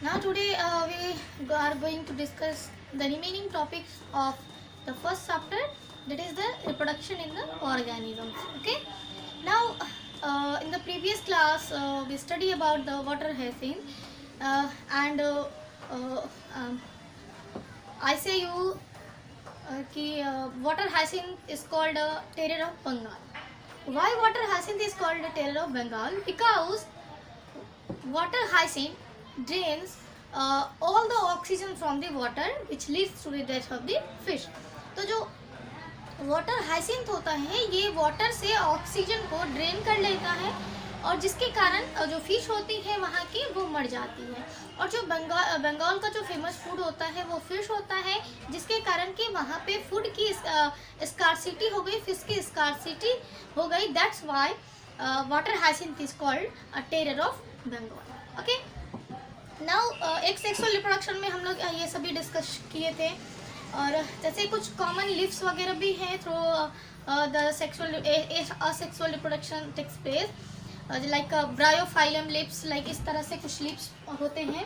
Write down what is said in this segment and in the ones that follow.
Now today we are going to discuss the remaining topics of the first chapter, that is the reproduction in the organisms. Okay. Now in the previous class we study about the water hyacinth and I say you water hyacinth is called terror of Bengal. Why water hyacinth is called the terror of Bengal? Because water hyacinth drains all the oxygen from the water which leads to the death of the fish. तो जो water hyacinth होता है ये water से oxygen को drain कर लेता है और जिसके कारण जो फिश होती है वहाँ की वो मर जाती है। और जो बंगाल का जो फेमस फूड होता है वो फिश होता है, जिसके कारण कि वहाँ पे फूड की स्कार्सिटी हो गई, फिश की स्कार्सिटी हो गई। That's why water hyacinth is called a terror of Bengal. Okay, now asexual reproduction में हम लोग ये सभी डिस्कस किए थे और जैसे कुछ कॉमन लिव्स वगैरह भी हैं through the sexual asexual reproduction takes place, like bryophyllum leaves, like इस तरह से कुछ लिप्स होते हैं,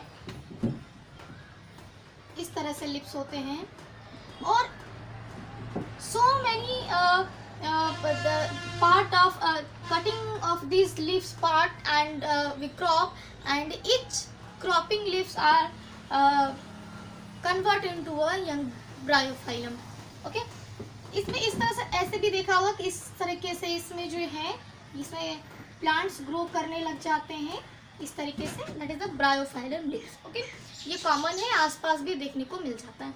इस तरह से लिप्स होते हैं और so many the part of cutting of these leaves part and we crop and each cropping leaves are converted into a young bryophyllum. Okay, इसमें इस तरह से ऐसे भी देखा होगा कि इस तरीके से इसमें जो है इसमें प्लांट्स ग्रो करने लग जाते हैं इस तरीके से, that is the Bryophyllum leaves. Okay, ये कॉमन है, आसपास भी देखने को मिल जाता है।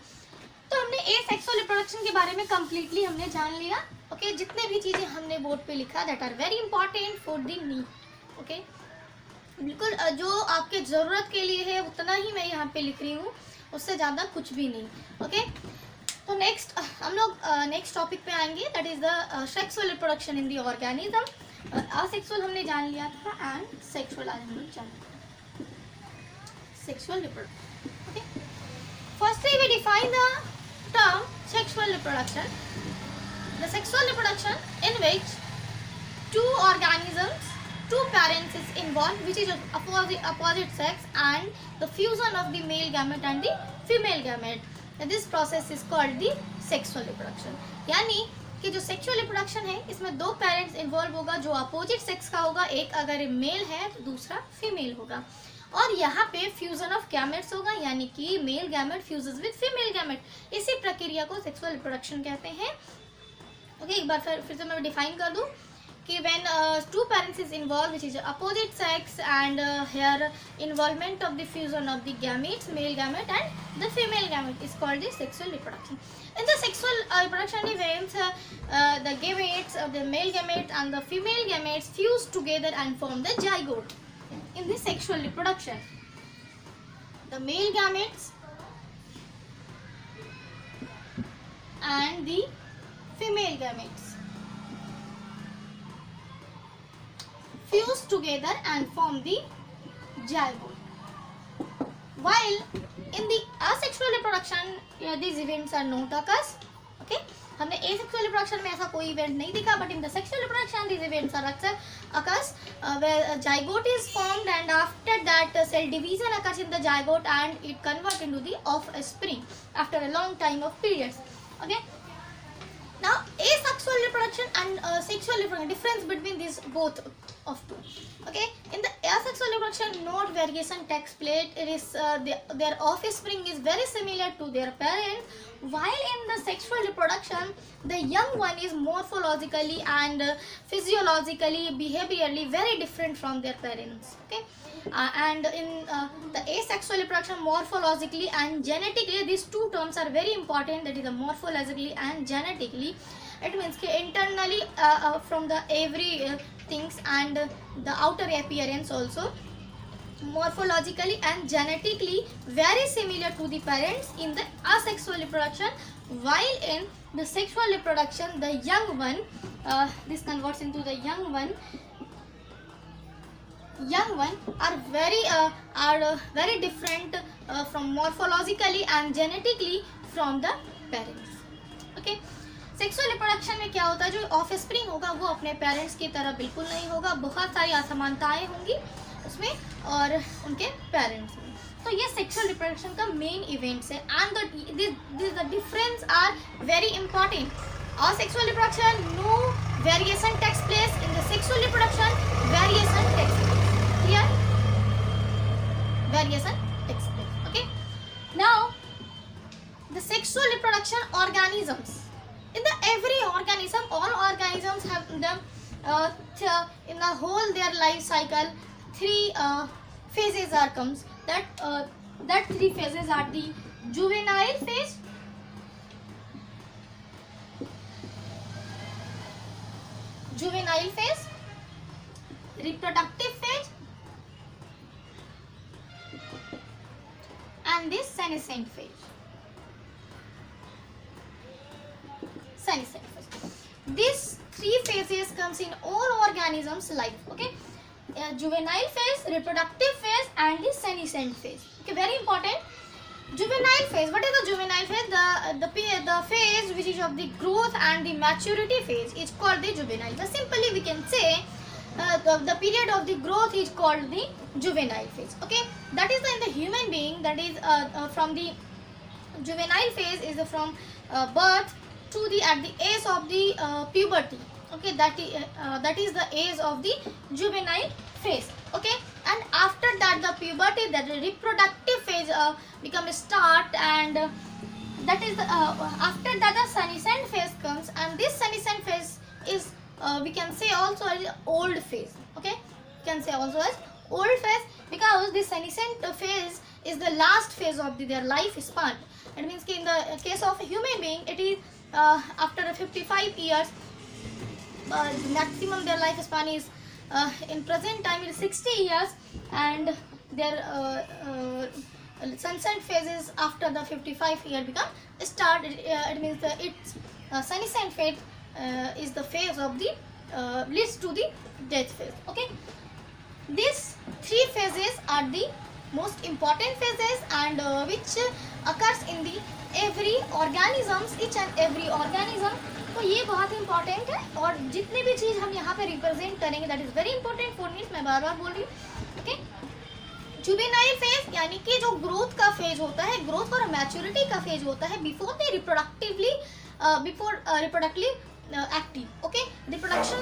तो हमने एसेक्सुअल रिप्रोडक्शन के बारे में कम्प्लीटली हमने जान लिया। ओके, जितने भी चीज़ें हमने बोर्ड पे लिखा that are very important for the need. Okay, बिल्कुल जो आपके ज़रूरत के लिए है उतना ही मैं यहाँ पे लिख रही हूँ, उससे ज़्यादा कुछ भी नहीं। ओके, तो नेक्स्ट हम लोग नेक्स्ट टॉपिक पे आएंगे, that is the sexual reproduction in the organism. Asexual हमने जान लिया था एंड सेक्सुअल आज हम लोग जान लिया sexual reproduction. Okay, firstly we define the term sexual reproduction. The sexual reproduction in which two organisms, two parents is involved, which is opposite sex, and the fusion of the male gamete and the female gamete. And this process is called the sexual reproduction. यानी कि जो sexual reproduction है इसमें दो parents involve होगा, जो opposite sex का होगा, एक अगर मेल है तो दूसरा फीमेल होगा और यहाँ पे फ्यूजन ऑफ गैमेट्स होगा, यानी कि male gamete fuses with female gamete. इसी प्रक्रिया को सेक्सुअल रिप्रोडक्शन कहते हैं। ओके, एक बार फिर से मैं डिफाइन कर दूँ कि when two parents is involve which is opposite sex and here involvement of the fusion of the gametes, male gamete and the female gamete is called the sexual reproduction. In the sexual reproduction events, the gametes of the male gamete and the female gametes fuse together and form the zygote. In the sexual reproduction, the male gametes and the female gametes fuse together and form the zygote. While in the asexual reproduction, these events are not occurs. Okay, हमने asexual reproduction में ऐसा कोई event नहीं दिखा, but in the sexual reproduction these events are occurs where a zygote is formed and after that cell division occurs in the zygote and it converts into the offspring after a long time of periods. Okay, now asexual reproduction and sexual reproduction, difference between these both of two. Okay, in the asexual reproduction no variation takes place. It is their offspring is very similar to their parents, while in the sexual reproduction the young one is morphologically and physiologically, behaviorally very different from their parents. Okay, and in the asexual reproduction, morphologically and genetically, these two terms are very important, that is the morphologically and genetically. It means internally from the every things and the outer appearance also, morphologically and genetically very similar to the parents in the asexual reproduction, while in the sexual reproduction the young one, this converts into the young one are very different from morphologically and genetically from the parents. Okay, sexual reproduction में क्या होता है, जो offspring होगा वो अपने parents की तरह बिल्कुल नहीं होगा, बहुत सारी असमानताएं होंगी उसमें और उनके पेरेंट्स में। तो ये सेक्सुअल रिप्रोडक्शन का मेन इवेंट्स है and the difference are very important. और sexual reproduction no variation takes place. In the sexual reproduction variation takes place. Clear? Variation takes place. Okay. Now the sexual reproduction organisms. In the every organism, all organisms have in the whole their life cycle 3 phases are comes. That 3 phases are the juvenile phase, reproductive phase, and the senescent phase. Senescent phase. These 3 phases comes in all organisms life. Okay. Juvenile phase, reproductive phase, and the senescent phase. Okay, very important. Juvenile phase. What is the juvenile phase? The phase which is of the growth and the maturity phase is called the juvenile. So simply we can say the period of the growth is called the juvenile phase. Okay, that is in the human being. That is from the juvenile phase is from birth to the at the age of the puberty. Okay, that is the age of the juvenile phase. Okay, and after that the puberty, that the reproductive phase become start, and that is the, after that the senescent phase comes, and this senescent phase is we can say also as old phase. Okay, we can say also as old phase because this senescent phase is the last phase of their life span. It means in the case of a human being, it is after 55 years, maximum their lifespan is in present time is 60 years, and their senescent phases after the 55 year become start. It means its senescent phase is the phase of the leads to the death phase. Okay, these 3 phases are the most important phases and which occurs in the every organisms, each and every organism. तो ये बहुत important है और जितने भी चीज़ हम यहाँ पे रिप्रेजेंट करेंगे that is very important for means मैं बार बार बोल रही हूँ. ओके, जुवेनाइल फेज यानी कि जो ग्रोथ का फेज होता है, ग्रोथ और मैच्योरिटी का फेज होता है before the reproductively active. Okay, reproduction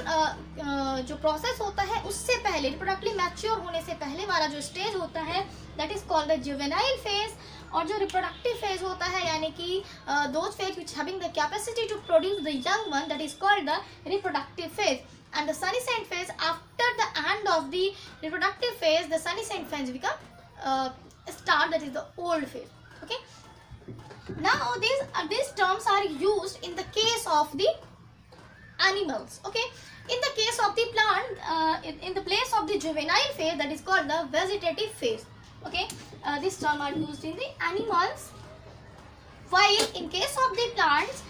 जो प्रोसेस होता है उससे पहले, रिप्रोडक्टिवली मैच्योर होने से पहले वाला जो स्टेज होता है that is called the juvenile phase. और जो रिप्रोडक्टिव फेज होता है यानी कि those phase which having the capacity to produce the young one that is called the reproductive phase. And the senescent phase, after the end of the reproductive phase, the senescent phase become start, that is the old phase. Okay, now these terms are used in the case of the animals. Okay, in the case of the plant, in the place of the juvenile phase, that is called the vegetative phase. Okay, this term are used in the animals, while in case of the plants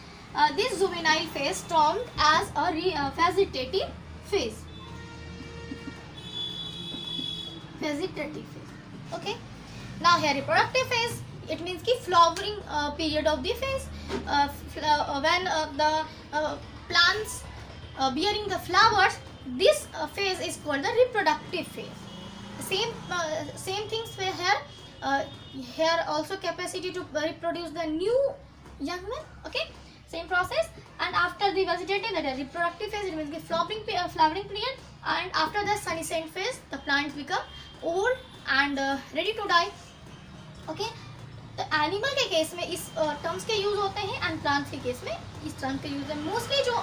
this juvenile phase termed as a vegetative phase. Vegetative phase. Okay, now here reproductive phase, it means ki flowering period of the phase, when the plants bearing the flowers, this phase is called the reproductive phase. Same things were here. Here also capacity to reproduce the new young man. Okay, same process. And after the vegetative, that is reproductive phase, it means the flowering period, and after the senescent phase the plants become old and ready to die. Okay, तो animal के case में इस terms के use होते हैं and plants के case में इस टर्म के यूज है. मोस्टली जो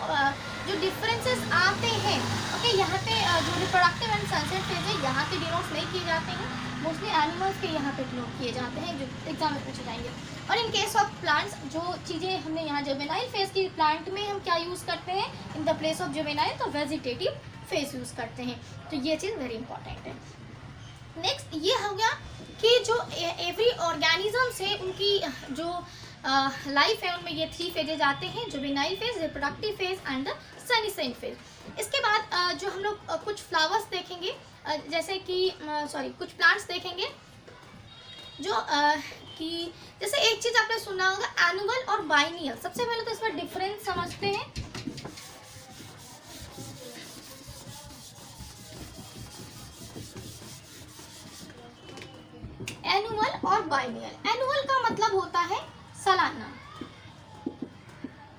डिफरेंसेस आते हैं, ओके, यहाँ पे जो रिप्रोडक्टिव एंड सनसेट फेज है यहाँ पे डिनोट नहीं किए जाते हैं, मोस्टली एनिमल्स के यहाँ पे डिनोट किए जाते हैं जो एग्जाम में पूछे जाएंगे. और इन केस ऑफ प्लांट्स जो चीज़ें हमने यहाँ जुवेनाइल फेज की प्लांट में हम क्या यूज़ करते हैं in the place of juvenile, तो वेजिटेटिव फेज यूज़ करते हैं. तो ये चीज़ वेरी इंपॉर्टेंट है. नेक्स्ट ये हो गया कि जो एवरी ऑर्गेनिज्म है उनकी जो लाइफ है उनमें ये 3 फेजेज आते हैं, juvenile phase, reproductive phase and the senescent phase. इसके बाद जो हम लोग कुछ फ्लावर्स देखेंगे, जैसे कि कुछ प्लांट्स देखेंगे जो कि जैसे एक चीज़ आपने सुना होगा एनुअल और बाइनियल. सबसे पहले तो इसमें डिफरेंस समझते हैं. एनुअल एनुअल और बाइनियल। एनुअल का मतलब होता है सालाना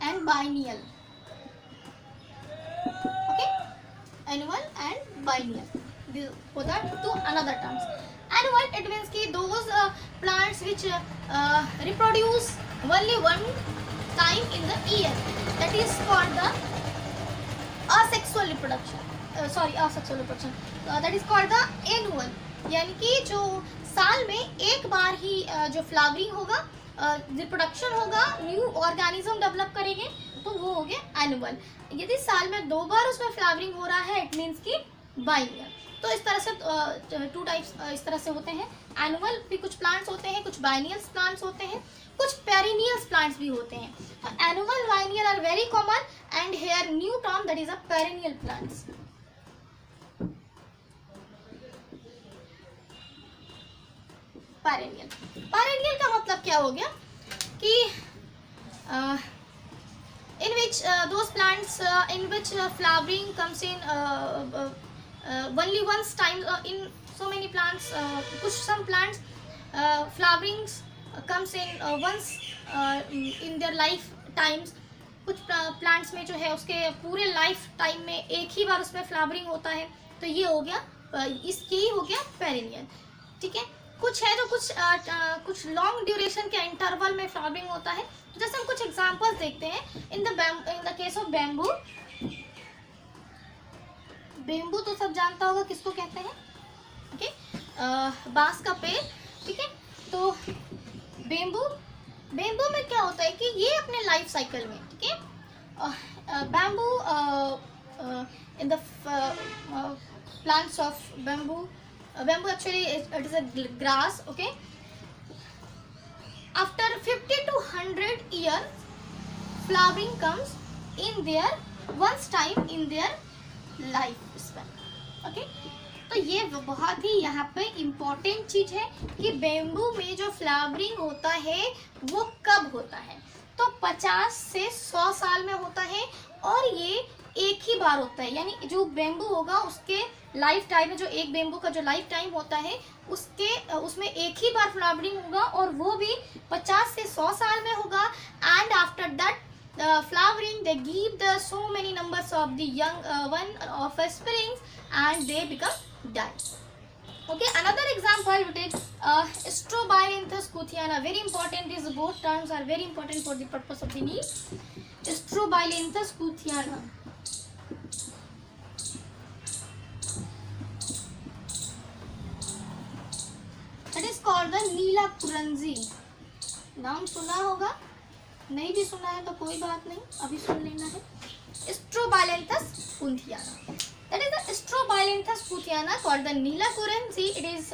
and biennial, okay, annual and biennial, both are two another terms. Annual, it means कि those plants which reproduce only one time in the year, that is called the asexual reproduction. Asexual reproduction, that is called the annual. यानी कि जो साल में एक बार ही जो flowering होगा, reproduction होगा, न्यू ऑर्गेनिज्म डेवलप करेंगे, तो वो हो गया एनुअल। यदि साल में 2 बार उसमें फ्लावरिंग हो रहा है, इट मीन्स कि बाइनियल। तो इस तरह से 2 टाइप्स इस तरह से होते हैं। एनुअल भी कुछ प्लांट्स होते हैं, कुछ बाइनियल प्लांट्स होते हैं, कुछ पेरिनियल प्लांट्स भी होते हैं। Annual, biennial are very common and here new term that is a perennial plants. Perennial का मतलब क्या हो गया कि in which those plants in which flowering comes in only once time in so many plants, some plants flowerings comes in once in their life times। कुछ plants में जो है उसके पूरे लाइफ टाइम में एक ही बार उसमें फ्लावरिंग होता है, तो ये हो गया यही हो गया पेरिनियल, ठीक है। कुछ है तो कुछ लॉन्ग ड्यूरेशन के इंटरवल में फ्लावरिंग होता है। तो जैसे हम कुछ एग्जांपल्स देखते हैं इन the case of bamboo. Bamboo तो सब जानता होगा किसको कहते हैं, ओके, बांस का पेड़, ठीक है। तो बैम्बू में क्या होता है कि ये अपने लाइफ साइकिल में, ठीक है, bamboo in the plants of bamboo actually it is a grass, okay. After 50 to 100 years flowering comes in their once time in their life span, okay. तो ये बहुत ही यहाँ पे इम्पोर्टेंट चीज है कि बैम्बू में जो फ्लावरिंग होता है वो कब होता है, तो 50 से 100 साल में होता है और ये एक ही बार होता है। यानी जो बैम्बू होगा उसके लाइफ टाइम में, जो एक बैम्बू का जो लाइफ टाइम होता है उसमें एक ही बार फ्लावरिंग होगा और वो भी 50 से 100 साल में होगा। And after that flowering they give the so many numbers of the young one of a springs and they become die, okay. Another example we take Strobilanthes kuthiana, very important. These both terms are very important for the purpose of the need. Strobilanthes kuthiana, that is called the नीला कुरंजी। नाम सुना होगा, नहीं भी सुना है तो कोई बात नहीं, अभी सुन लेना है। Strobilanthes kuthiana, that is the Strobilanthes kuthiana called the Neela Kuranji. It is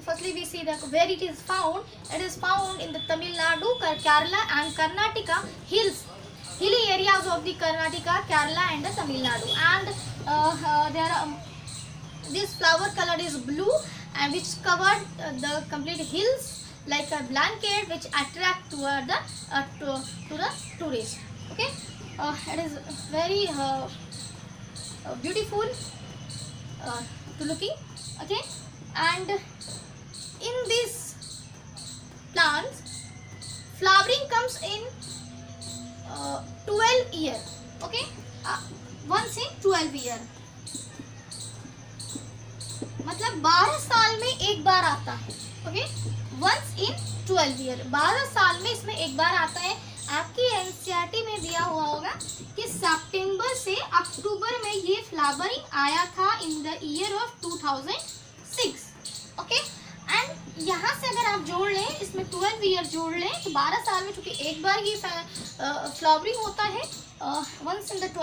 firstly we see that where it is found. It is found in the Tamil Nadu, Kerala and Karnataka hilly areas of the Karnataka, Kerala and the Tamil Nadu. And there are this flower color is blue and which covered the complete hills like a blanket which attract toward the to the tourist, okay. It is very beautiful to looking, okay. And in these plants flowering comes in 12 year, okay, once in 12 year, मतलब 12 साल में एक बार आता है, okay, once in 12 year, 12 साल में इसमें एक बार आता है। आपकी एनसीईआरटी में दिया हुआ होगा कि सितंबर से अक्टूबर में ये फ्लावरिंग आया था in the year of 2006, okay. And यहाँ से अगर आप जोड़ लें, इसमें 12 ईयर जोड़ लें तो 12 साल में चूँकि एक बार ही फ्लावरिंग होता है once in the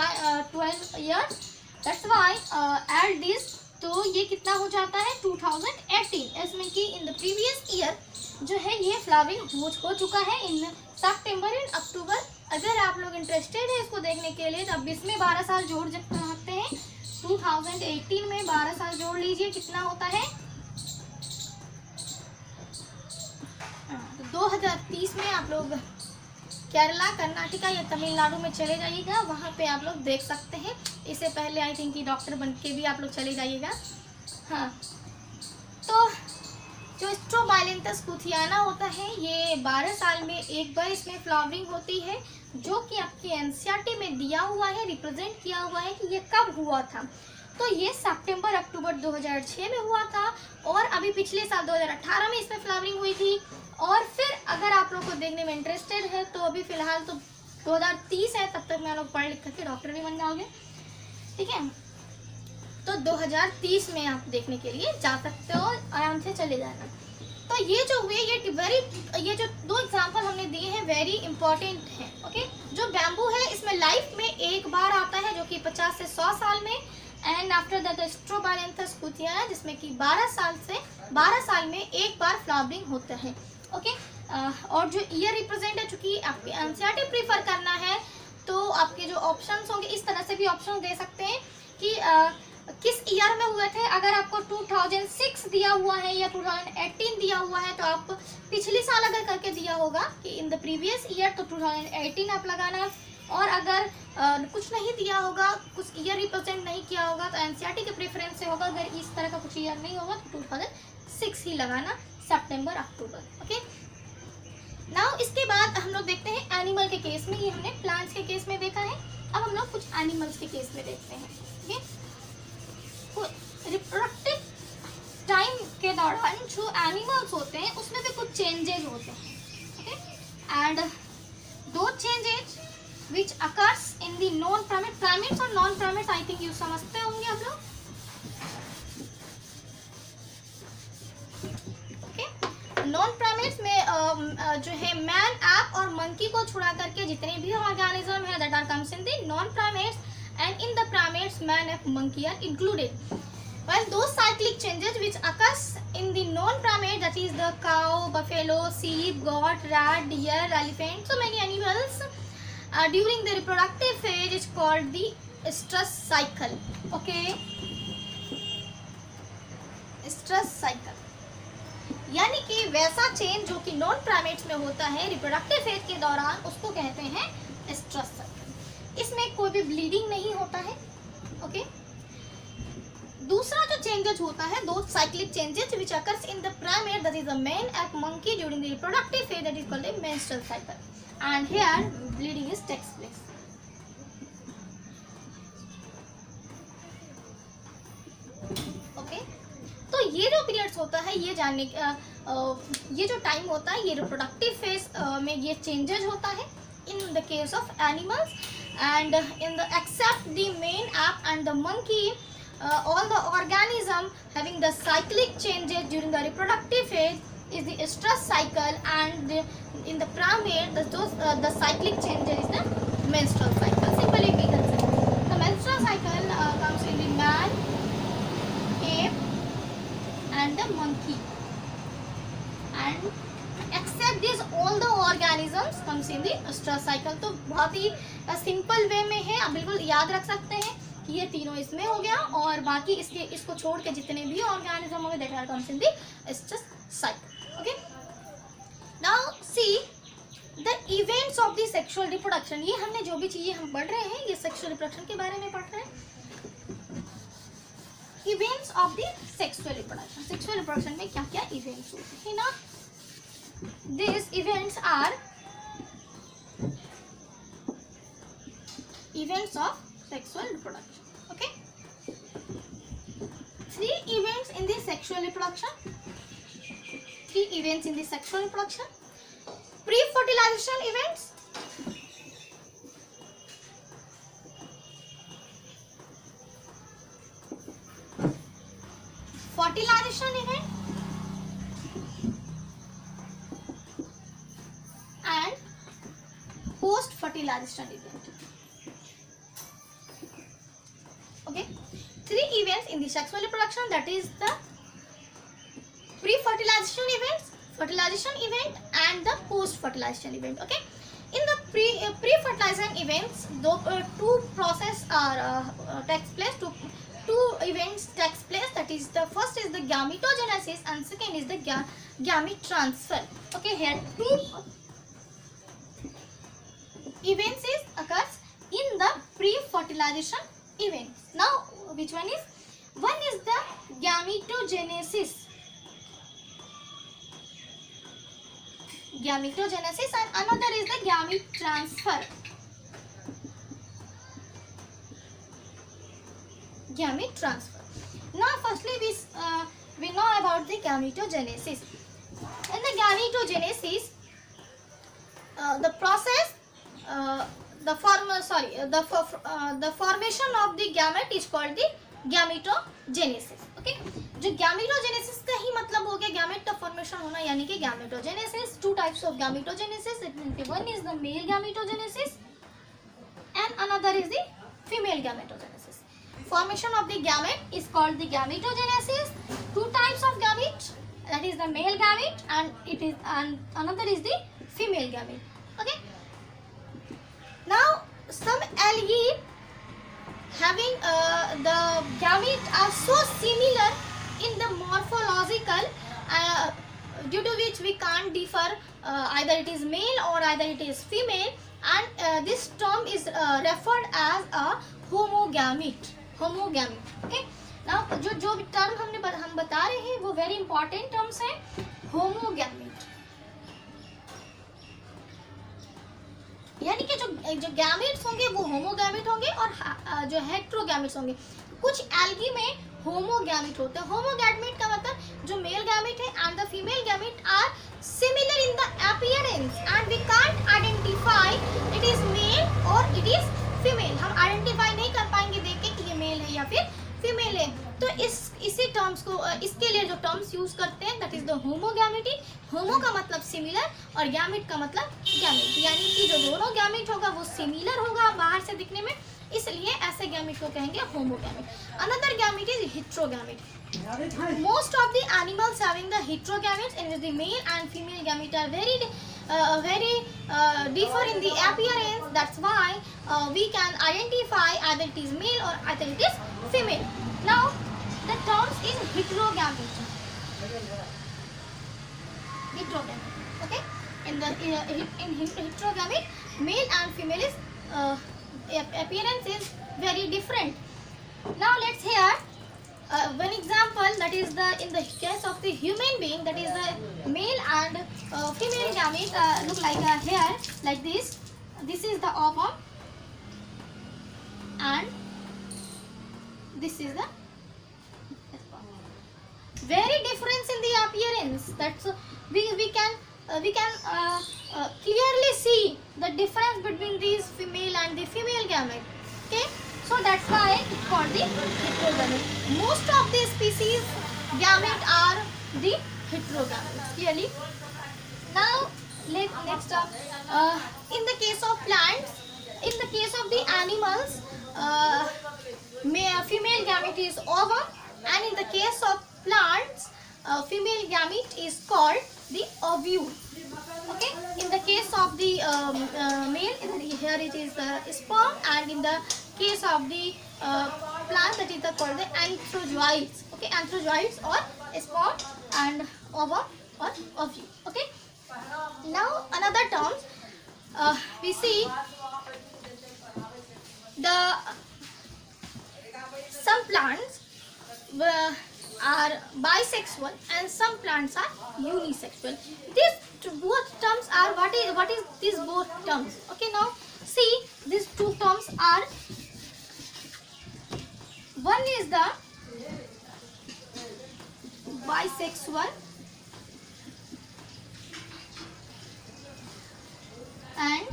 12 year, that's why add this, तो ये कितना हो जाता है 2018। इसमें कि इन द प्रीवियस ईयर जो है ये फ्लावरिंग हो चुका है इन सितंबर एंड अक्टूबर। अगर आप लोग इंटरेस्टेड है इसको देखने के लिए तो अब इसमें 12 साल जोड़ सकते हैं। 2018 में 12 साल जोड़ लीजिए, कितना होता है, तो 2030 में आप लोग केरला, कर्नाटका या तमिलनाडु में चले जाइएगा, वहाँ पे आप लोग देख सकते हैं। इससे पहले आई थिंक कि डॉक्टर बन के भी आप लोग चले जाइएगा। हाँ, तो जो जो स्ट्रोबाइलेंथस कुथियाना होता है ये 12 साल में एक बार इसमें फ्लावरिंग होती है, जो कि आपके एनसीईआरटी में दिया हुआ है, रिप्रेजेंट किया हुआ है कि ये कब हुआ था। तो ये सितंबर अक्टूबर 2006 में हुआ था, और अभी पिछले साल 2018 में इसमें फ्लावरिंग हुई थी। और फिर अगर आप लोग को देखने में इंटरेस्टेड है तो अभी फिलहाल तो 2030 है, तब तक मैं लोग पढ़ लिख करके डॉक्टर भी बन जाओगे, ठीक है। तो 2030 में आप देखने के लिए जा सकते हो, आराम से चले जाना। तो ये जो हुए ये जो 2 एग्जांपल हमने दिए हैं वेरी इंपॉर्टेंट है, ओके। जो बैम्बू है इसमें लाइफ में एक बार आता है, जो कि 50 से 100 साल में, एंड आफ्टर दैट स्ट्रोबाइलेंथस कुथियाना जिसमें कि 12 साल में एक बार फ्लावरिंग होता है, ओके। और जो ईयर रिप्रेजेंट है, चूंकि आपके एनसीईआरटी प्रीफर करना है तो आपके जो ऑप्शंस होंगे इस तरह से भी ऑप्शन दे सकते हैं कि किस ईयर में हुए थे। अगर आपको 2006 दिया हुआ है या 2018 दिया हुआ है तो आप पिछले साल अगर करके दिया होगा कि इन द प्रीवियस ईयर तो 2018 आप लगाना, और अगर कुछ नहीं दिया होगा, कुछ ईयर रिप्रेजेंट नहीं किया होगा तो एनसीईआरटी के प्रेफरेंस से होगा। अगर इस तरह का कुछ ईयर नहीं होगा तो 2006 ही लगाना, सितंबर अक्टूबर, ओके। नाउ इसके बाद हम लोग देखते हैं एनिमल के केस में। ये हमने प्लांट्स के केस में देखा है, अब हम लोग कुछ एनिमल्स के केस में देखते हैं, ठीक रिप्रोडक्टिव टाइम के दौरान जो एनिमल्स होते हैं उसमें भी कुछ चेंजेस होते हैं, ओके। एंड दो changes which occurs in the non primates और non primates, I think you समझते होंगे आप लोग, ओके। नॉन प्राइमेट्स में जो है मैन, ऐप और मंकी को छुड़ा करके जितने भी ऑर्गेनिज्म है that are comes in the non primates, and in the primates man and monkey are included, while those cyclic changes which occurs in the non-primate, that is the cow, buffalo, sheep, goat, rat, deer, elephant, so many animals during the reproductive phase is called the stress cycle, okay। stress cycle यानी कि वैसा change जो कि non primates में होता है reproductive phase के दौरान, उसको कहते हैं स्ट्रेस साइकिल। इसमें कोई भी ब्लीडिंग नहीं होता है, ओके। दूसरा जो चेंजेस होता है, दो cyclic changes which occurs in the primate, that is the man and monkey during the reproductive phase, that is called the menstrual cycle, and here bleeding is takes place, okay. तो ये जो periods होता है, ये जानने ये जो time होता है, ये रिप्रोडक्टिव फेज में ये चेंजेस होता है इन the case of animals, and in the except the male ape and the monkey, all the organism having the cyclic changes during the reproductive phase is the stress cycle, and in the primate the cyclic changes is the menstrual cycle. Simply we can say the menstrual cycle comes in the man, ape and the monkey, and except this all the organisms comes in the stress cycle। तो बहुत ही simple way में है, आप बिल्कुल याद रख सकते हैं कि ये तीनों इसमें हो गया, और बाकी इसको छोड़ के जितने भी ऑर्गेनिज्म होंगे that are comes in the stress cycle, okay. Now see the events of the sexual reproduction. ये हमने जो भी चीजें हम पढ़ रहे हैं ये सेक्सुअल रिप्रोडक्शन के बारे में पढ़ रहे हैं। Events of the sexual reproduction, sexual reproduction में क्या क्या इवेंट्स होते हैं ना, these events are events of sexual reproduction, okay। 3 events in the sexual reproduction, 3 events in the sexual reproduction: pre-fertilization events, fertilization event and post fertilization event, okay। 3 events in the sexual reproduction, that is the pre-fertilization events, fertilization event and the post fertilization event, okay। in the pre-fertilization events two process are takes place, two events takes place, that is the first is the gametogenesis and second is the gamete transfer, okay। Here 2 events occurs in the pre-fertilization events. Now which one is the gametogenesis, gametogenesis, and another is the gamete transfer. Gamete transfer. Now firstly we know about the gametogenesis. In the gametogenesis, the process the formation of the gamete is called the gametogenesis. Okay, जो gametogenesis का ही मतलब हो गया gamete का formation होना, यानी कि gametogenesis. Two types of gametogenesis. One is the male gametogenesis and another is the female gametogenesis. Formation of the gamete is called the gametogenesis. Two types of gamete, that is the male gamete and another is the female gamete. Okay. Now some algae having the gamete are so similar in the morphological, due to which we can't differ either it is male or either it is female, and this term is referred as a homogamete. Okay. Now जो term हम बता रहे हैं वो very important terms हैं. होमोगैमेट यानी कि जो गैमेट्स होंगे वो होमोगैमेट होंगे और जो हेट्रोगैमेट्स होंगे. कुछ एल्गी में होमोगैमेट होते हैं. होमोगैमेट का मतलब जो मेल गैमेट है and the female gamete are similar in the appearance and we can't identify it is male और इट इज फीमेल. हम आइडेंटिफाई नहीं कर पाएंगे देख के कि ये मेल है या फिर फीमेल है. तो इसी टर्म्स को इसके लिए जो टर्म्स यूज करते हैं दैट इज द होमोगैमेटी. होमो का मतलब सिमिलर और गैमेट का मतलब गैमेट, यानी कि जो दोनों गैमेट होगा वो सिमिलर होगा बाहर से दिखने में, इसलिए ऐसे गैमेट को कहेंगे homogamete. Another gamete is heterogamete. Most of the animals having the heterogametes, in which the male and female gamete are very differ in the appearance. That's why we can identify either it is male or either it is female. Now the terms is heterogamete. Okay. In heterogamete, male and female is appearance is very different. Now let's hear one example, that is in the case of the human being, that is the male and female gamete look like a hair like this. This is the ovum and this is the very difference in the appearance. That's we can clearly see the difference between these female and the female gamete. Okay. So that's why it's called the heterogamete. Most of the species gamete are the heterogametes. Clearly. Now next up, in the case of plants, in the case of the animals, female gamete is ovum, and in the case of plants, female gamete is called the ovule. Okay. In the case of the male, here it is the sperm, and in the case of the plant, that is called the anthrozoids. Okay, anthrozoids or sperm and ovum or ovule. Okay. Now another terms we see some plants are bisexual and some plants are unisexual. These both terms are what is these both terms? Okay, now see, these two terms are, one is the bisexual and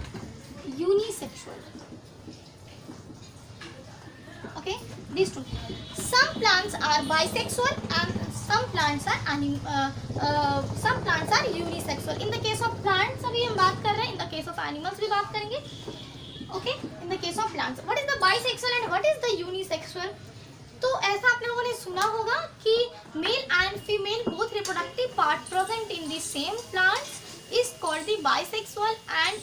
unisexual. Okay, these two. Some plants are bisexual and some plants are unisexual. In the case of plants अभी हम बात कर रहे हैं, in the case of animals भी बात करेंगे. Okay, in the case of plants, what is the bisexual and what is the unisexual? तो ऐसा आप लोगों ने सुना होगा कि male and female both reproductive part present in the same plants is called the bisexual, and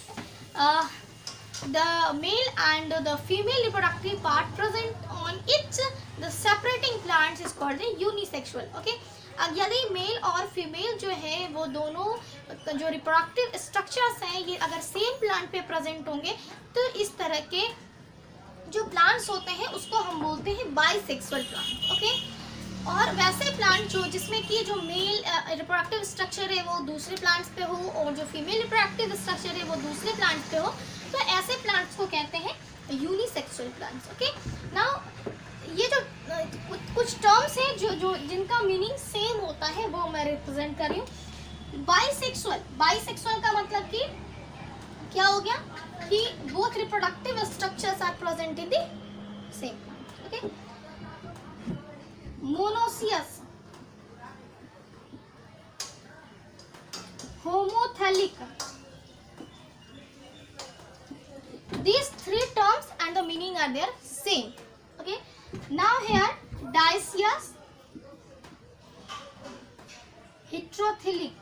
the male and the female reproductive part present on each the separating plants is called the unisexual. Okay. यदि mail और female जो है वो दोनों जो reproductive structures हैं ये अगर सेम प्लांट पे प्रेजेंट होंगे तो इस तरह के जो प्लांट्स होते हैं उसको हम बोलते हैं बाइसेक्सुअल प्लांट. ओके. और वैसे प्लांट जो जिसमें कि जो मेल रिप्रोडक्टिव स्ट्रक्चर है वो दूसरे प्लांट्स पे हो और जो फीमेल रिप्रोडक्टिव स्ट्रक्चर है वो दूसरे प्लांट्स पे हो, तो ऐसे प्लांट्स को कहते हैं यूनिसेक्सुअल प्लांट्स। ओके, नाउ ये जो कुछ टर्म्स हैं जो जिनका मीनिंग सेम होता है वो मैं रिप्रेजेंट कर रही हूँ। बाइसेक्सुअल, बाइसेक्सुअल का मतलब कि क्या हो गया कि both reproductive structures are present in the same plant. Okay, monoecious, homothallic, these three terms and the meaning are their same. Okay, now here dioecious, heterophilic,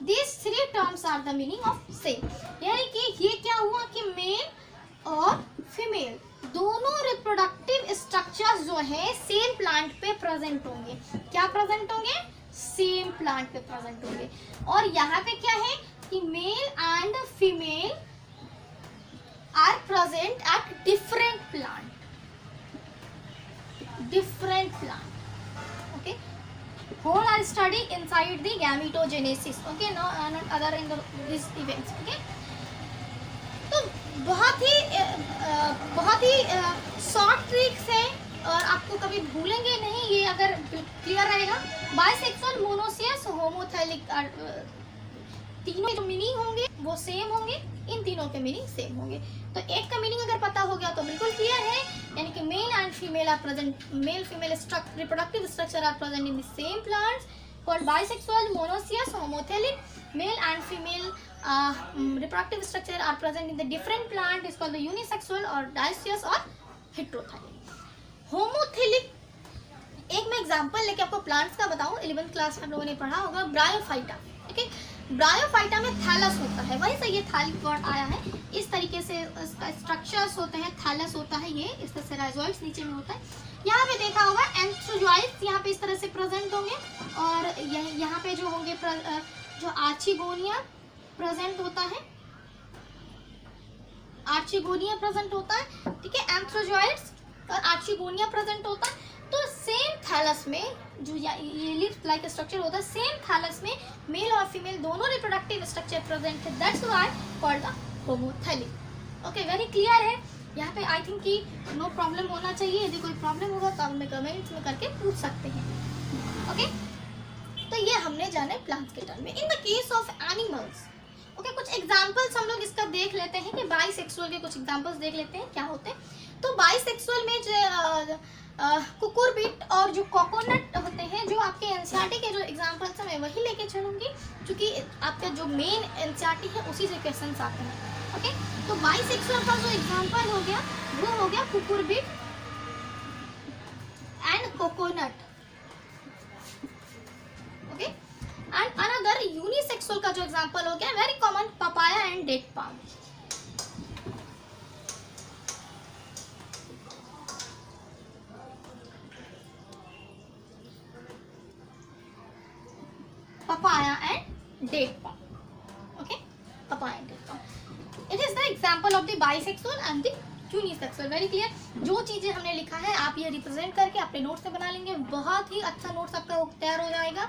these three terms are the meaning of same। यानी कि ये क्या हुआ कि mail और female दोनों reproductive structures जो है सेम प्लांट पे प्रेजेंट होंगे। क्या प्रेजेंट होंगे? सेम प्लांट पे प्रेजेंट होंगे। और यहाँ पे क्या है कि male and female are present at different plant, different plant. Okay, whole are studied inside the gametogenesis. Okay, no other in these events. Okay, तो बहुत ही शॉर्ट ट्रिक्स है और आपको कभी भूलेंगे नहीं ये अगर क्लियर रहेगा। बाइसेक्सुअल, मोनोसियस, होमोथैलिक, तीनों जो मीनिंग होंगे वो सेम होंगे, इन तीनों के मीनिंग सेम होंगे। तो एक का मीनिंग अगर पता हो गया तो बिल्कुल क्लियर है, यानी कि male and female are present, male female reproductive structure are present in the same plants called bisexual, monoecious, homothelic, male and female reproductive structure are present in the different plant is called the unisexual or dioecious or heterothelic। homothelic, एक मैं example लेके आपको plants का बताऊं, 11th class में आप लोगों ने पढ़ा होगा ब्रायोफाइटा। ओके, ब्रायोफाइटा में थैलस होता है, वही से ये थैलिक वर्ड आया है। इस तरीके से स्ट्रक्चर्स होते हैं, थैलस होता है, ये इस तरह से राइजोइड्स नीचे में होता है। यहाँ पे देखा होगा एंथ्रोजॉइड्स यहाँ पे इस तरह से प्रेजेंट होंगे और यहाँ पे जो होंगे जो आर्चिगोनिया प्रेजेंट होता है, आर्चिगोनिया प्रेजेंट होता है। ठीक है, एंथ्रोजॉइड्स और आर्चिगोनिया प्रेजेंट होता है। तो सेम थैलस में जो ये लीफ लाइक स्ट्रक्चर होता है, सेम थैलस में मेल और फीमेल दोनों रिप्रोडक्टिव स्ट्रक्चर प्रेजेंट है, that's why called the homothallic. Okay, very clear है यहाँ पे। आई थिंक कि नो प्रॉब्लम होना चाहिए। यदि कोई प्रॉब्लम होगा तो आप हमें कमेंट्स में करके पूछ सकते हैं। ओके, तो ये हमने जाने प्लांट्स के टर्म में। इन the case of animals, okay, कुछ एग्जांपल्स हम लोग इसका देख लेते हैं कि बाइसेक्सुअल के कुछ एग्जांपल्स देख लेते हैं क्या होते हैं। तो बाइसेक्सुअल में जो कुकुरबिट और जो कोकोनट होते हैं, जो आपके एनसीईआरटी के जो एग्जांपल्स हैं मैं वही लेके चलूंगी, क्योंकि आपका जो मेन एनसीईआरटी है उसी से क्वेश्चंस आते हैं। ओके, तो बाइसेक्सुअल का जो एग्जांपल हो गया वो हो गया cucurbit and coconut. Okay, and another unisexual का जो एग्जांपल हो गया very common, papaya and date palm. papaya and date palm. Okay, papaya and date palm. It is the example of the bisexual and the unisexual. Very clear। जो चीजें हमने लिखा है आप ये रिप्रेजेंट करके अपने नोट्स में बना लेंगे, बहुत ही अच्छा नोट्स आपका तैयार हो जाएगा,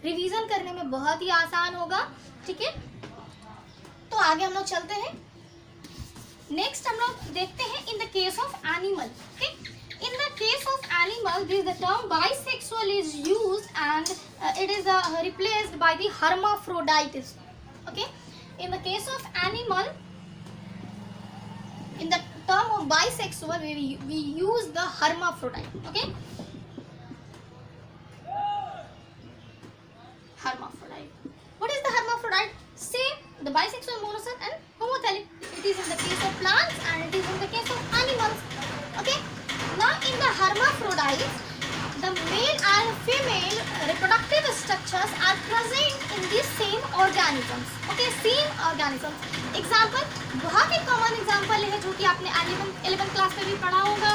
रिवीजन करने में बहुत ही आसान होगा। ठीक है, तो आगे हम लोग चलते हैं। नेक्स्ट हम लोग देखते हैं इन the case of animal. In the case of animal, the term bisexual is used and it is replaced by the hermaphrodites. Okay, in the case of animal, in the term of bisexual, we use the hermaphrodite. Okay, hermaphrodite. What is the hermaphrodite? Same, the bisexual, monosexual and homothelic. It is in the case of plants and it is in the case of animals. Okay. Now in the hermaphrodites, the male and female reproductive structures are present in the same organisms. Okay, same organisms. Example, बहुत ही common example है जो कि आपने 11th class में भी पढ़ा होगा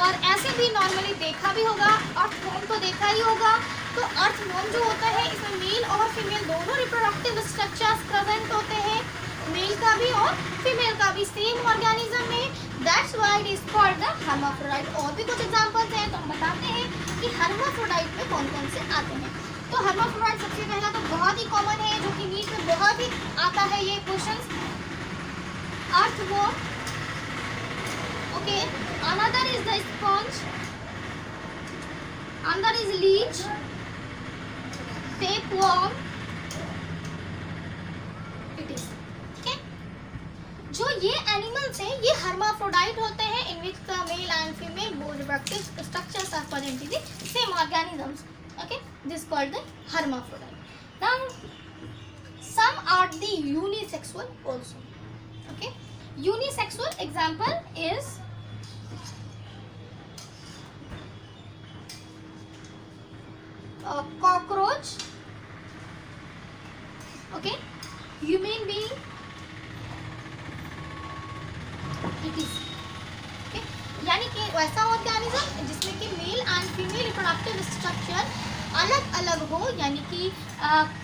और ऐसे भी नॉर्मली देखा भी होगा। अर्थवॉर्म तो देखा ही होगा। तो अर्थवॉर्म जो होता है इसमें मेल और फीमेल दोनों रिप्रोडक्टिव स्ट्रक्चर्स प्रेजेंट होते हैं मेल का भी और फीमेल का भी सेम ऑर्गेनिज्म में, that's why it is called the hermaphrodite. और भी कुछ एग्जांपल्स हैं तो हम बताते हैं कि हर्माफ्रोडाइट में कौन कौन से आते हैं। तो हर्माफ्रोडाइट सबसे पहला तो बहुत ही कॉमन है, जो कि नीट में बहुत ही आता है ये question, earthworm. Okay, another is the sponge, another is leech, tapeworm, it is. जो ये एनिमल्स हैं ये हर्माफ्रोडाइट होते हैं, in which the male and female both reproductive structures are present in the same organisms. Okay, this called the hermaphrodite. Now some are the unisexual also. Okay, unisexual example is cockroach, okay, human being, it is, okay, यानी कि वैसा organism जिसमें कि male and female reproductive structure अलग अलग हो, यानी कि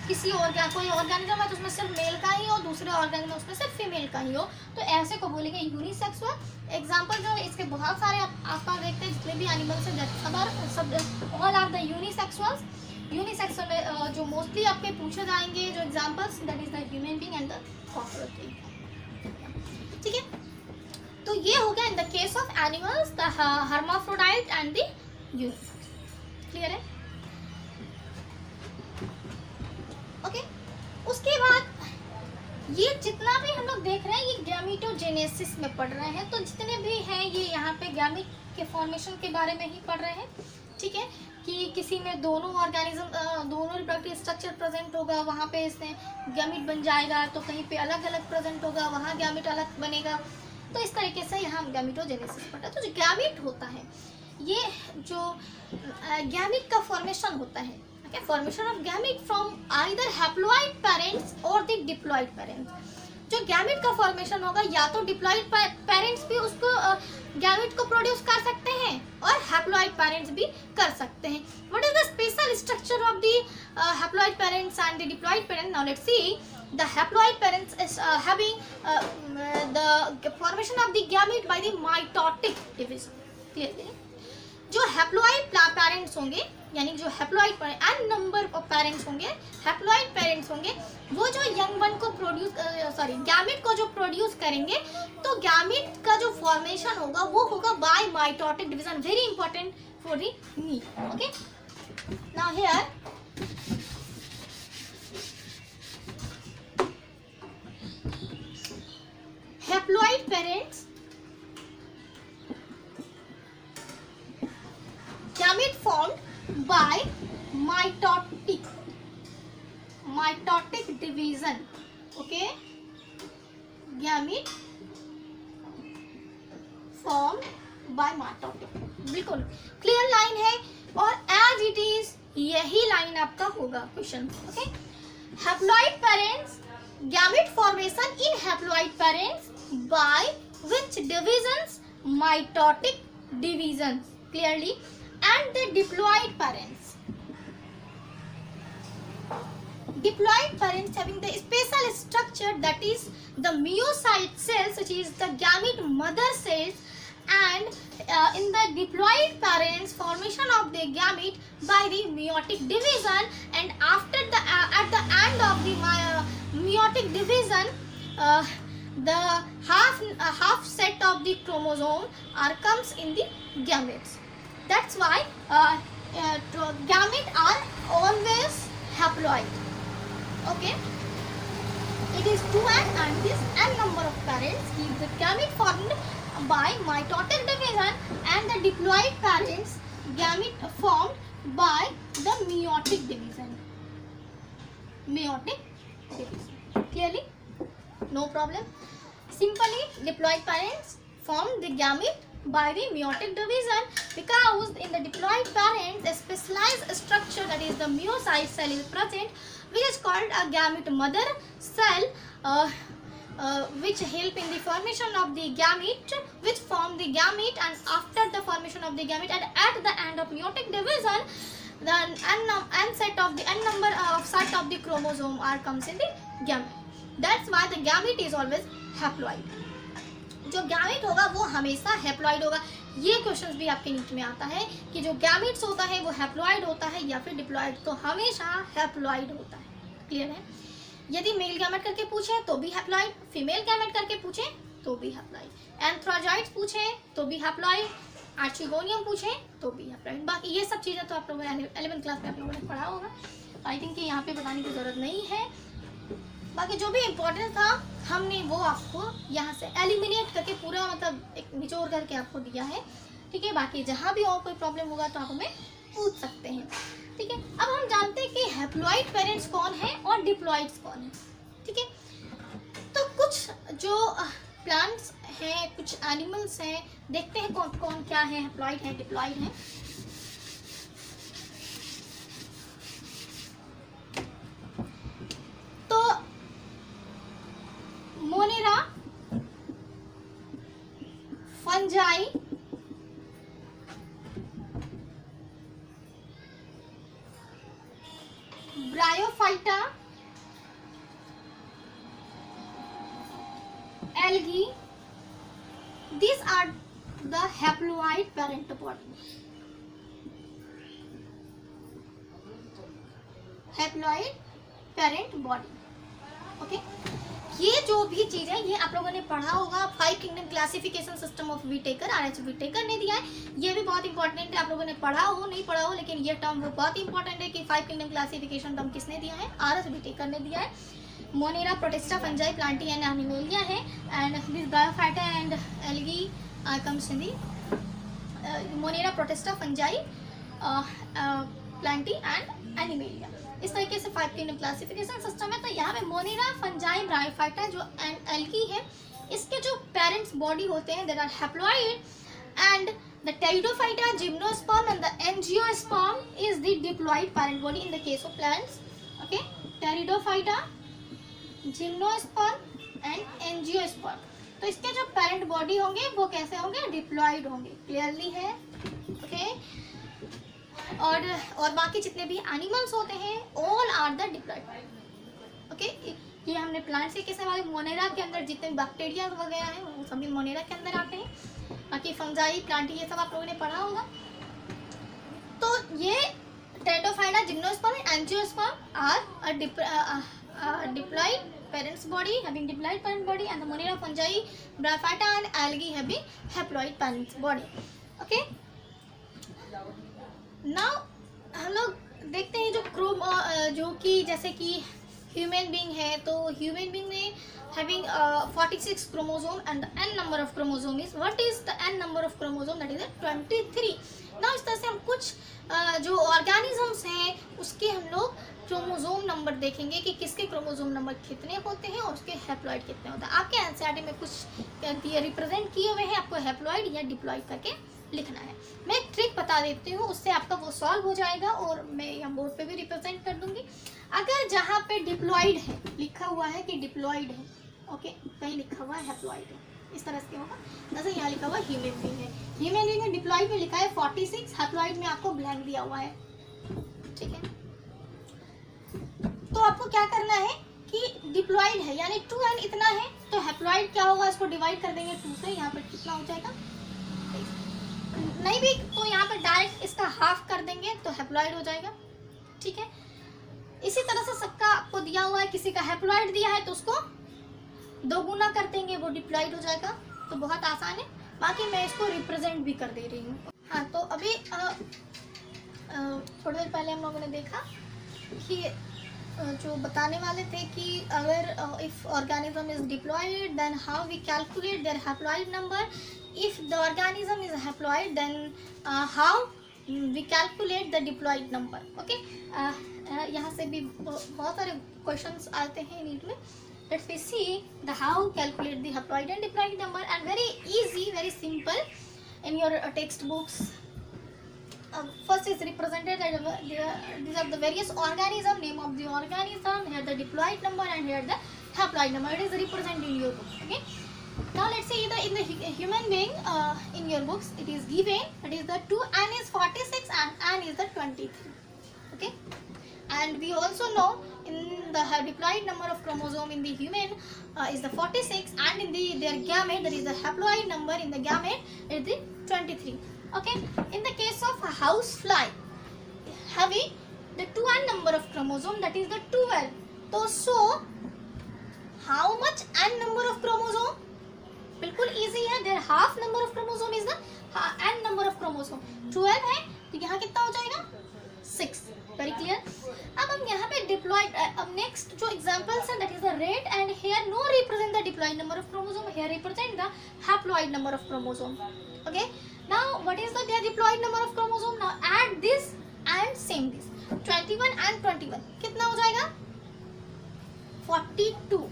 किसी कोई ऑर्गेनिज्म है तो उसमें सिर्फ मेल का ही हो, दूसरे ऑर्गेनिज्म उसमें सिर्फ फीमेल का ही हो, तो ऐसे को बोलेंगे यूनिसेक्सुअल। एग्जांपल जो है इसके बहुत सारे आप देखते हैं, जितने भी एनिमल्स हैं सब all are the unisexuals. Unisexual में जो मोस्टली आपके पूछे जाएंगे जो examples, that is the human being and the cockroach. ठीक है, तो ये हो गया in the case of animals the hermaphrodite and the unisex. Clear है? ओके, उसके बाद ये जितना भी हम लोग देख रहे हैं ये गैमीटोजेनेसिस में पढ़ रहे हैं, तो जितने भी हैं ये यहाँ पे गैमीट के फॉर्मेशन के बारे में ही पढ़ रहे हैं। ठीक है, कि किसी में दोनों ऑर्गेनिज्म दोनों रिप्रोडक्टिव स्ट्रक्चर प्रेजेंट होगा, वहाँ पे इसमें गैमीट बन जाएगा, तो कहीं पे अलग अलग प्रेजेंट होगा, वहाँ गैमीट अलग बनेगा। तो इस तरीके से यहाँ गैमीटोजेनेसिस पढ़ा। तो जो गैमीट होता है, ये जो गैमीट का फॉर्मेशन होता है, formation of gamete from either haploid parents और द डिप्लॉइड पेरेंट्स। जो गैमीट का फॉर्मेशन होगा या तो डिप्लॉइड पेरेंट्स भी उसको गैमीट को प्रोड्यूस कर सकते हैं और हैप्लॉइड पेरेंट्स भी कर सकते हैं। What is the special structure of the haploid parents and the diploid parents? Now let's see. The haploid parents is having the formation of the gamete by the mitotic division. Clearly, जो haploid parents होंगे, यानी जो haploid N number of parents होंगे, haploid parents होंगे, वो जो young one को produce gamete को जो प्रोड्यूस करेंगे, तो गैमेट का जो फॉर्मेशन होगा वो होगा by mitotic division. Very important for the me. Okay, now here haploid parents gamete formed by mitotic division. Okay, gamete formed by mitotic। बिल्कुल क्लियर लाइन है और एज इट इज यही लाइन आपका होगा question. Okay, haploid parents gamete formation in haploid parents by which divisions? Mitotic divisions, clearly. And the diploid parents having the special structure, that is the meiocyte cells, which is the gamete mother cells, and in the diploid parents formation of the gamete by the meiotic division, and after the at the end of the meiotic division the half set of the chromosome comes in the gametes. That's why gametes are always haploid. Okay, it is 2n and this n number of parents give the gamete formed by mitotic division, and the diploid parents gamete formed by the meiotic division. Clearly, no problem. Simply, diploid parents form the gamete by the meiotic division, because in the diploid parents a specialized structure, that is the meiocyte cell, is present, which is called a gamete mother cell, which help in the formation of the gamete, which form the gamete, and after the formation of the gamete and at the end of meiotic division, the n set of the n number of set of the chromosome comes in the gamete. That's why the gamete is always haploid. जो gamete होगा वो हमेशा haploid होगा। ये question भी आपके नीचे में आता है कि जो गैमेट्स होता है वो हैप्लॉइड होता है या फिर डिप्लॉइड, तो हमेशा हैप्लॉइड होता है। क्लियर है? यदि मेल गैमेट करके पूछे तो भी हैप्लॉइड, फीमेल गैमेट करके पूछे तो भी हैप्लॉइड, एंथ्राजाइट्स पूछे तो भी हैप्लॉइड, आर्चिगोनियम पूछे तो भी हैप्लॉइड। बाकी ये सब चीज़ें तो आप लोगों ने 11th क्लास में आप लोगों ने पढ़ा होगा, आई थिंक कि यहाँ पे बताने की ज़रूरत नहीं है। बाकी जो भी इम्पोर्टेंट था हमने वो आपको यहाँ से एलिमिनेट करके पूरा मतलब एक निचोड़ करके आपको दिया है। ठीक है, बाकी जहाँ भी और कोई प्रॉब्लम होगा तो आप हमें पूछ सकते हैं। ठीक है, अब हम जानते हैं कि हैप्लॉइड पेरेंट्स कौन है और डिप्लॉइड्स कौन है। ठीक है, तो कुछ जो प्लांट्स हैं, कुछ एनिमल्स हैं, देखते हैं कौन कौन क्या है, हैप्लॉइड है डिप्लॉइड है। तो Monera, fungi, bryophyta, algae, these are the haploid parent body. Haploid parent body. Okay, ये जो भी चीज़ है ये आप लोगों ने पढ़ा होगा। 5 kingdom classification system of Whittaker, R H. Whittaker ने दिया है। ये भी बहुत इंपॉर्टेंट है, आप लोगों ने पढ़ा हो नहीं पढ़ा हो, लेकिन ये टर्म वो बहुत इंपॉर्टेंट है कि 5 किंगडम क्लासिफिकेशन टर्म किसने दिया है, आर.एच. विटेकर ने दिया है। Monera, Protista, Fungi, Plantae and Animalia है, and this Bryophyta and algae comes in the Monera, Protista, Fungi, Plantae and Animalia. इस तरीके से 5 किंगडम क्लासिफिकेशन सिस्टम है। तो यहाँ पे मोनेरा, फंजाई, ब्रायोफाइटा जो एंड एल्गी है, इसके जो पेरेंट्स बॉडी होते हैं there are haploid, and the pteridophyta, gymnosperm and the angiosperm is the diploid parent body in the case of plants. Okay, pteridophyta, gymnosperm and angiosperm, तो इसके जो parent body होंगे वो कैसे होंगे, डिप्लॉइड होंगे। क्लियरली है? ओके, और बाकी जितने भी एनिमल्स होते हैं all are the diploid. Okay, ये हमने प्लांट्स के कैसे वाले, मोनेरा के अंदर जितने बैक्टीरिया वगैरह हैं वो सभी मोनेरा के अंदर आते हैं। बाकी फंजाई, प्लांटी, ये सब आप लोगों ने पढ़ा होगा। तो ये pteridophyta, gymnosperm, angiosperm are diploid parents body having diploid parent body, and the Monera, fungi, Bryophyta and algae having haploid parent body. Okay, now हम लोग देखते हैं जो कि जैसे कि ह्यूमन बीइंग है, तो ह्यूमन बीइंग में having 46 chromosome and the n number of chromosome is, what is the n number of chromosome, that is 23. now इस तरह से हम कुछ जो ऑर्गेनिजम्स हैं उसके हम लोग क्रोमोसोम नंबर देखेंगे कि किसके क्रोमोसोम नंबर कितने होते हैं और उसके हैप्लॉइड कितने होते हैं। आपके एनसीईआरटी में कुछ रिप्रेजेंट किए हुए हैं, आपको हैप्लॉइड या डिप्लॉइड करके लिखना है। मैं एक ट्रिक बता देती हूँ, उससे आपका वो सॉल्व हो जाएगा और मैं यहाँ बोर्ड पे भी रिप्रेजेंट कर दूंगी। अगर जहाँ पे डिप्लॉइड है लिखा हुआ है कि डिप्लॉइड है, ओके, कहीं लिखा हुआ है हैप्लॉइड है, इस तरह से होगा। जैसे यहाँ लिखा हुआ ह्यूमन बीइंग है, ह्यूमन बीइंग में डिप्लॉइड में लिखा है 46, हैप्लॉइड में आपको ब्लैंक दिया हुआ है। ठीक है, तो आपको क्या करना है कि डिप्लॉइड है यानी 2n इतना है, तो हैप्लॉइड क्या होगा, इसको डिवाइड कर देंगे 2 से, यहाँ पर कितना हो जाएगा, नहीं भी तो यहाँ पर डायरेक्ट इसका हाफ कर देंगे तो हैप्लॉइड हो जाएगा। ठीक है, इसी तरह से सबका आपको दिया हुआ है, किसी का हैप्लॉइड दिया है तो उसको 2 गुना कर देंगे, वो डिप्लॉइड हो जाएगा। तो बहुत आसान है, बाकी मैं इसको रिप्रेजेंट भी कर दे रही हूँ। हाँ, तो अभी थोड़ी देर पहले हम लोगों ने देखा कि जो बताने वाले थे कि अगर if organism is diploid then how we calculate their haploid number, if the organism is haploid then how we calculate the diploid number. Okay, यहाँ से भी बहुत सारे क्वेश्चंस आते हैं नीट में। Let's we see the how calculate the haploid and diploid number, and very easy, very simple in your textbooks. First is represented these are the various organism, name of the organism, here the diploid number and here the haploid number. It is represented in your book. Okay, now let's see in the human being in your books it is given, that is the 2n is 46 and n is the 23. Okay, and we also know in the diploid number of chromosome in the human is the 46, and in their gamete, that is the haploid number in the gamete, is the 23. Okay, in the case of a housefly having the 12 number of chromosome, that is the 12. So how much n number of chromosome? बिल्कुल easy है, their half number of chromosome is the n number of chromosome. 12 है तो यहाँ कितना हो जाएगा 6. Very clear. अब हम यहाँ पे डिप्लॉयड, अब नेक्स्ट जो एग्जांपल्स है that is the rat and here no represent the diploid number of chromosome, here represent the haploid number of chromosome. Okay, now what is the diploid number of chromosome? Now add this and same this, 21 and 21 कितना हो जाएगा 42.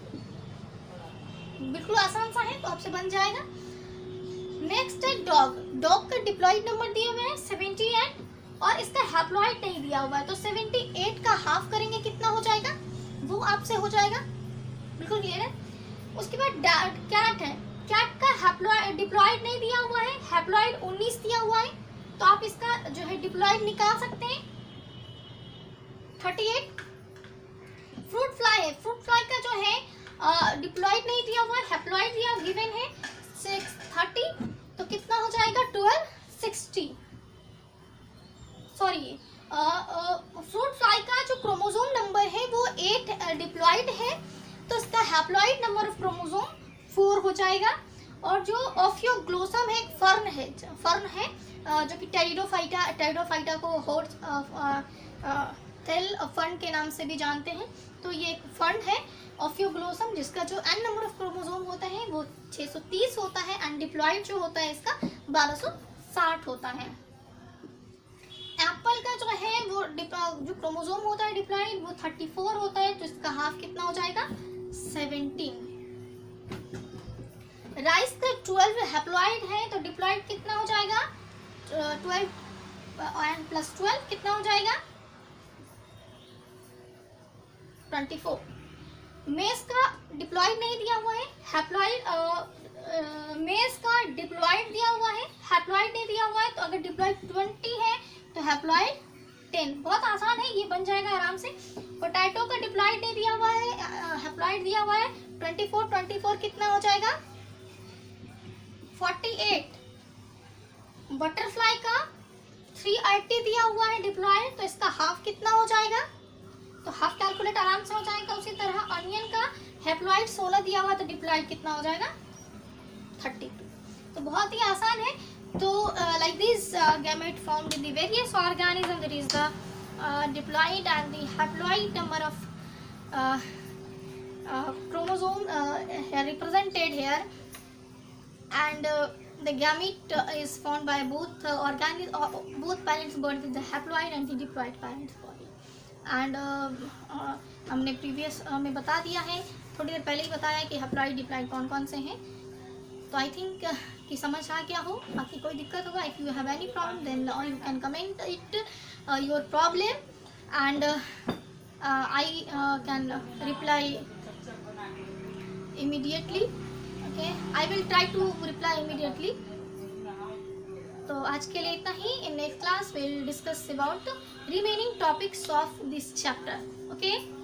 बिल्कुल आसान सा है तो आपसे बन जाएगा. नेक्स्ट है डॉग. डॉग का डिप्लॉयड नंबर दिए हुए हैं 78 और इसका हैप्लॉयड नहीं दिया हुआ है, तो 78 का हाफ करेंगे कितना हो जाएगा, वो आपसे हो जाएगा. बिल्कुल क्लियर है. उसके बाद कैट है. कैट का हैप्लॉयड डिप्लॉयड नहीं दिया हुआ है, हैप्लॉयड 19 दिया हुआ है, तो आप इसका जो है डिप्लॉयड निकाल सकते हैं 38. फ्रूट फ्लाई है. फ्रूट फ्लाई का जो है डिप्लॉयड नहीं दिया हुआ है, हैप्लॉयड दिया गिवन है 630, तो कितना हो जाएगा 1260. सॉरी, फ्रूट फ्लाई का जो क्रोमोसोम नंबर है वो 8 डिप्लॉयड है, तो इसका हैप्लॉयड नंबर ऑफ क्रोमोसोम 4 हो जाएगा. और जो ऑफियोग्लोसम है, एक फर्न है जो कि टेरिडोफाइटा को हॉर्स टेल फर्न के नाम से भी जानते हैं, तो ये एक फर्न है ऑफियोग्लोसम, जिसका जो एन नंबर ऑफ क्रोमोसोम होता है वो 630 होता है, एंड डिप्लॉयड जो होता है इसका 1260 होता है. एप्पल का जो है वो जो क्रोमोसोम होता है डिप्लॉयड वो 34 होता है, तो इसका हाफ कितना हो जाएगा 17. राइस का 12 हैप्लॉयड है, तो डिप्लॉयड कितना हो जाएगा 12 एंड प्लस 12 कितना हो जाएगा 24. मेज का डिप्लॉयड नहीं दिया हुआ है, हैप्लॉयड मेज का डिप्लॉयड दिया हुआ है, हैप्लॉयड नहीं दिया हुआ है, तो अगर डिप्लॉयड 20 है तो हैप्लॉयड 10. बहुत आसान है, ये बन जाएगा आराम से. पोटैटो का डिप्लॉयड नहीं दिया हुआ है, हैप्लॉयड दिया हुआ है 24 कितना हो जाएगा 48. बटरफ्लाई का 380 दिया हुआ है डिप्लॉयड, तो इसका हाफ कितना हो जाएगा, तो हाफ कैलकुलेट आराम से हो जाएगा. उसी तरह ऑनियन का हैप्लॉयड 16 दिया हुआ, तो डिप्लॉयड कितना हो जाएगा 32. तो बहुत ही आसान है. तो like this gamete formed in the various organism, that is the diploid and the haploid number of chromosome represented here, and the gamete is formed by both both parents body with the haploid and the diploid parents body. And हमने previous में बता दिया है, थोड़ी देर पहले ही बताया कि haploid diploid कौन कौन से हैं. तो आई थिंक कि समझ आ गया हो. बाकी कोई दिक्कत होगा, if you have any problem then you can comment it your problem, and I can reply immediately. Okay, I will try to reply immediately. तो आज के लिए इतना ही. In next class will discuss about remaining topics of this chapter. Okay.